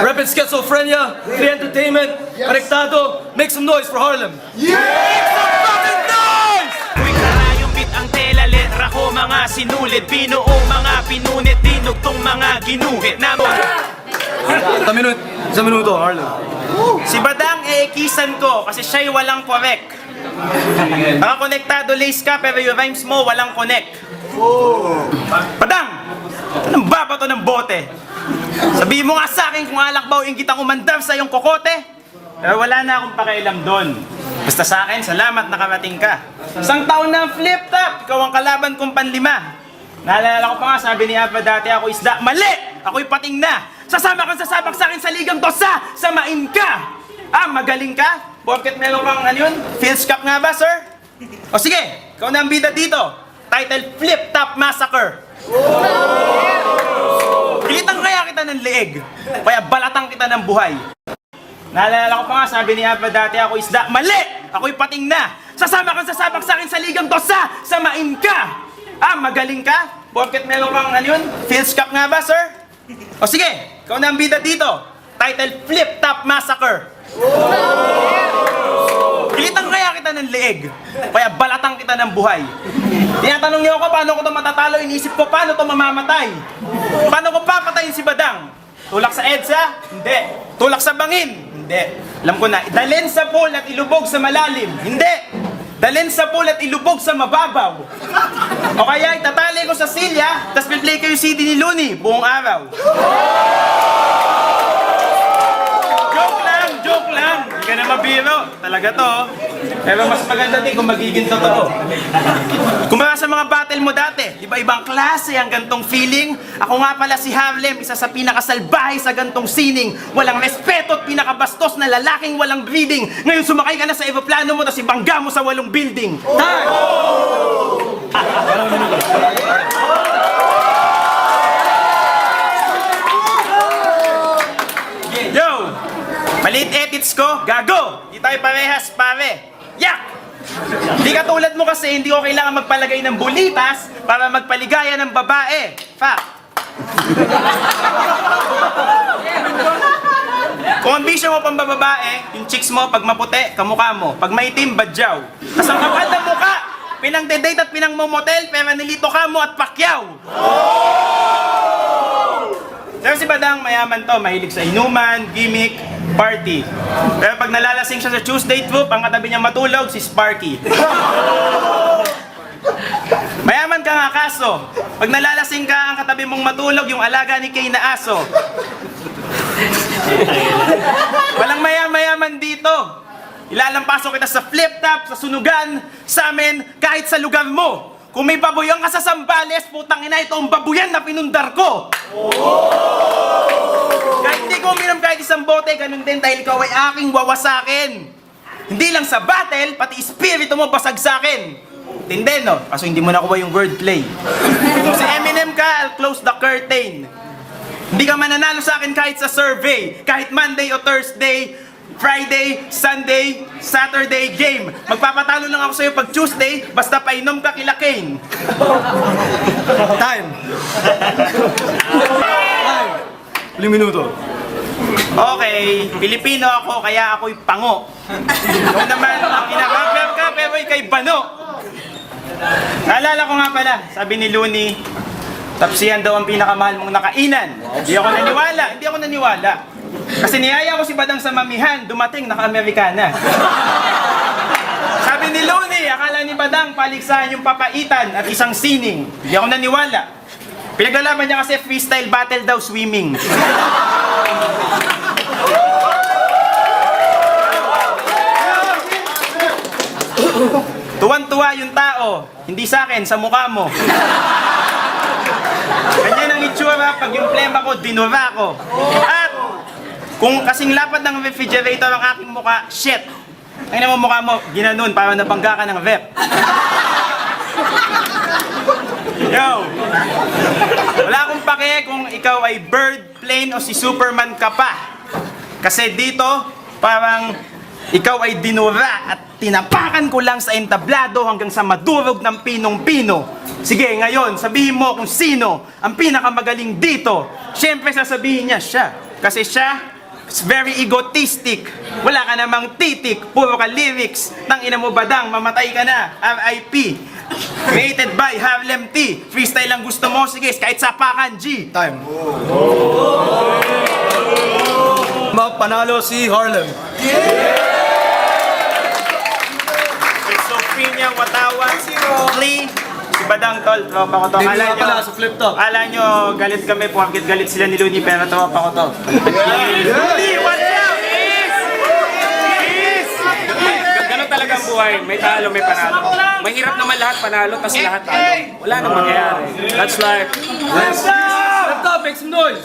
Rapid Schizophrenia, Free Entertainment, Konektado, make some noise for Harlem. Uy, karayong bit ang tela, letra ko mga sinulid, binuo mga pinunit, dinugtong mga ginuhit na mo. Isang minuto, Harlem. Si Badang kisan ko kasi siya'y walang correct. Mga konektado lace ka pero yung rhymes mo walang connect. Badang! Anong babato ng bote? Sabihin mo nga sa akin kung alak ba o inggit ang umandar sa iyong kokote? Pero wala na akong pakialam doon. Basta sa akin, salamat nakarating ka. Isang taon na ang flip top, ikaw ang kalaban kong panlima. Naalala ko pa nga, sabi ni Abba dati ako isda. Mali! Ako'y pating na! Sasama kang sasabak sa akin sa ligang dosa! Samain ka! Ah, magaling ka? Porket meron kang ano yun? Fields Cup nga ba, sir? O sige, ikaw na ang bida dito. Title, Flip Top Massacre. Kilitang kaya kita ng leeg, kaya balatang kita ng buhay. Naalala ko pa nga, sabi ni Abba dati ako isda. Mali! Ako'y pating na! Sasama kang sasabak sa akin sa ligang dosa! Samain ka! Ah, magaling ka? Porket meron kang ano yun? Fields Cup nga ba, sir? O sige, ikaw na ang bida dito. Title, Flip Top Massacre. Kilitang kaya kita ng leeg, kaya balatang kita ng buhay. Tinatanong niyo ako paano ko ito matatalo, inisip ko paano ito mamamatay. Paano ko papatayin si Badang? Tulak sa EDSA? Hindi. Tulak sa bangin? Hindi. Alam ko na, dalhin sa pool at ilubog sa malalim? Hindi. Dalhin sa pool at ilubog sa mababaw. O kaya itatali ko sa silya, tapos play ko yung CD ni Looney buong araw. Joke lang. Hindi ka na mabiro. Talaga to. Pero mas maganda din kung magiging totoo. Kumpara sa mga battle mo dati, iba-ibang klase ang gantong feeling. Ako nga pala si Harlem, isa sa pinakasalbahe sa gantong sining. Walang respeto at pinakabastos na lalaking walang breeding. Ngayon sumakay ka na sa eroplano mo, tapos ibangga mo sa 8 building. Time! Yo! Maliit edits ko, gago! Di tayo parehas, pare! Yak! Di katulad mo kasi, hindi ko kailangan magpalagay ng bulitas para magpaligaya ng babae. Fact! Kung ambisyon mo pang babae, yung chicks mo, pag maputi, kamukha mo. Pag maitim, badyaw. Tapos ang kapal ng mukha, pinang-date at pinang-momotel, pero nilito ka mo at pakyaw. Pero si Badang, mayaman to, mahilig sa inuman, gimmick, party. Pero pag nalalasing siya sa Tuesday troop, ang katabi niya matulog, si Sparky. Mayaman ka nga kaso, pag nalalasing ka, ang katabi mong matulog, yung alaga ni Kay na aso. Walang mayaman dito. Ilalampasok kita sa flip top, sa sunugan, sa amin, kahit sa lugar mo. Kung may babuyan ka sa Sambales, putang ina, ito ang babuyan na pinundar ko. Kahit hindi ko uminom kahit isang bote, ganun din dahil ikaw ay aking wawasakin. Hindi lang sa battle, pati espiritu mo basag sa akin. Tindi, no? Kaso hindi mo nakuha yung wordplay. Kung si Eminem ka, I'll close the curtain. Hindi ka mananalo sa akin kahit sa survey. Kahit Monday o Thursday, Friday, Sunday, Saturday, game. Magpapatalo lang ako sa'yo pag Tuesday, basta painom ka kila Kane. Time! Huling minuto. Okay, Pilipino ako, kaya ako'y pango. Ikaw naman, ang kinaka-rapper ka, pero ikay bano. Naalala ko nga pala, sabi ni Looney, tapsihan daw ang pinakamahal mong nakainan. Hindi ako naniwala. Kasi niyaya ko si Badang sa mamihan, dumating, naka-Amerikana. Sabi ni Looney, akala ni Badang paligsahan yung papaitan at isang sining. Hindi ako naniwala. Pinaglalaban niya kasi freestyle battle daw swimming. Tuwan-tuwa yung tao, hindi sa akin, sa mukha mo. Ganyan ang itsura pag yung plema ko, dinura ko. At kung kasing lapad ng refrigerator ang aking mukha, shit! Ang naman mukha mo, ginanon para nabangga ka ng rep. Yo! Wala akong pake kung ikaw ay bird, plane o si Superman ka pa. Kasi dito, parang ikaw ay dinura at tinapakan ko lang sa entablado hanggang sa madurog ng pinong-pino. Sige, ngayon, sabihin mo kung sino ang pinakamagaling dito. Siyempre, sasabihin niya siya. Kasi siya is very egotistic. Wala ka namang titik, puro ka lyrics. Tang ina mo badang, mamatay ka na. RIP. Created by Harlem T. Freestyle lang gusto mo, sige, kahit sapakan G. Time. Panalo si Harlem. So free niya, watawan, Lee. Si Badang tol, tropa ko to. Hindi Akala nga pala, nyo, sa flip to. akala nyo galit kami, porkit galit sila ni Looney, pero tropa ko to. Lee, what's up? Ganun talaga ang buhay. May talo, may panalo. Mahirap naman lahat panalo, tas lahat talo. Wala nang mangyayari. That's life. Flip to, make some noise.